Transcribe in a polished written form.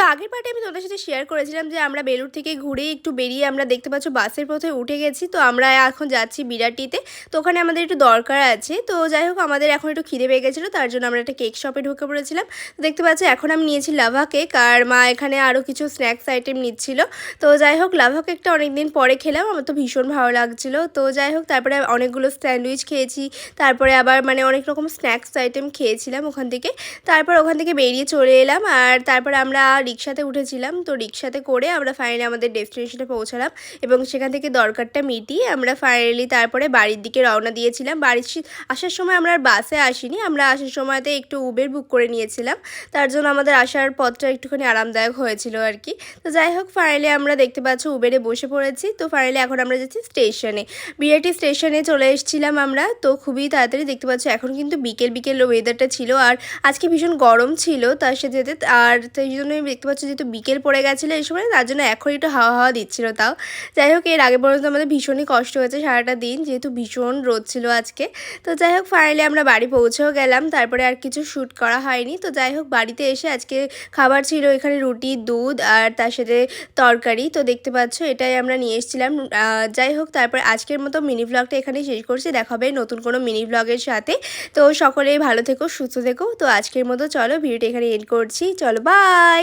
তো আগের পার্টে আমি তোমাদের সাথে শেয়ার করেছিলাম যে আমরা বেলুড় থেকে ঘুরে একটু বেরিয়ে আমরা দেখতে পাচ্ছ বাসের পথে উঠে গেছি। তো আমরা এখন যাচ্ছি বিরাটিতে। তো ওখানে আমাদের একটু দরকার আছে। তো যাই হোক আমাদের এখন একটু খিদে পেয়ে গেছিলো, তার জন্য আমরা একটা কেক শপে ঢুকে পড়েছিলাম। দেখতে পাচ্ছ এখন আমি নিয়েছি লাভা কেক, আর মা এখানে আরও কিছু স্ন্যাক্স আইটেম নিচ্ছিল। তো যাই হোক লাভা কেকটা অনেকদিন পরে খেলাম, আমার তো ভীষণ ভালো লাগছিলো। তো যাই হোক তারপরে অনেকগুলো স্যান্ডউইচ খেয়েছি, তারপরে আবার মানে অনেক রকম স্ন্যাক্স আইটেম খেয়েছিলাম ওখান থেকে। তারপর ওখান থেকে বেরিয়ে চলে এলাম, আর তারপরে আমরা রিক্সাতে উঠেছিলাম। তো রিক্সাতে করে আমরা ফাইনালি আমাদের ডেস্টিনেশনে পৌঁছালাম এবং সেখান থেকে দরকারটা মিটিয়ে আমরা ফাইনালি তারপরে বাড়ির দিকে রওনা দিয়েছিলাম। আসার সময় আমরা আর বাসে আসিনি, আমরা আসার সময়তে একটু উবের বুক করে নিয়েছিলাম। তার জন্য আমাদের আসার পথটা একটুখানি আরামদায়ক হয়েছিল আর কি। তো যাই হোক ফাইনালি আমরা দেখতে পাচ্ছ উবেরে বসে পড়েছি। তো ফাইনালি এখন আমরা যাচ্ছি স্টেশনে, বিরাটি স্টেশনে চলে এসেছিলাম আমরা। তো খুবই তাড়াতাড়ি দেখতে পাচ্ছ এখন কিন্তু বিকেল বিকেল ওয়েদারটা ছিল, আর আজকে ভীষণ গরম ছিল তার সাথে সাথে। আর সেই জন্যই দেখতে পাচ্ছি যেহেতু বিকেল পড়ে গেছিলো এই সময়, তার জন্য এখন একটু হাওয়া হাওয়া দিচ্ছিল। তাও যাই হোক এর আগে পর্যন্ত আমাদের ভীষণই কষ্ট হয়েছে সারাটা দিন, যেহেতু ভীষণ রোদ ছিল আজকে। তো যাই হোক ফাইনালি আমরা বাড়ি পৌঁছেও গেলাম, তারপরে আর কিছু শ্যুট করা হয়নি। তো যাই হোক বাড়িতে এসে আজকে খাবার ছিল এখানে রুটি, দুধ আর তার সাথে তরকারি। তো দেখতে পাচ্ছ এটাই আমরা নিয়ে এসেছিলাম। যাই হোক তারপর আজকের মতো মিনি ব্লগটা এখানেই শেষ করছি, দেখা হবে নতুন কোনো মিনি ব্লগের সাথে। তো সকলেই ভালো থেকো, সুস্থ থেকো। তো আজকের মতো চলো ভিডিওটা এখানে এন্ড করছি, চলো বাই।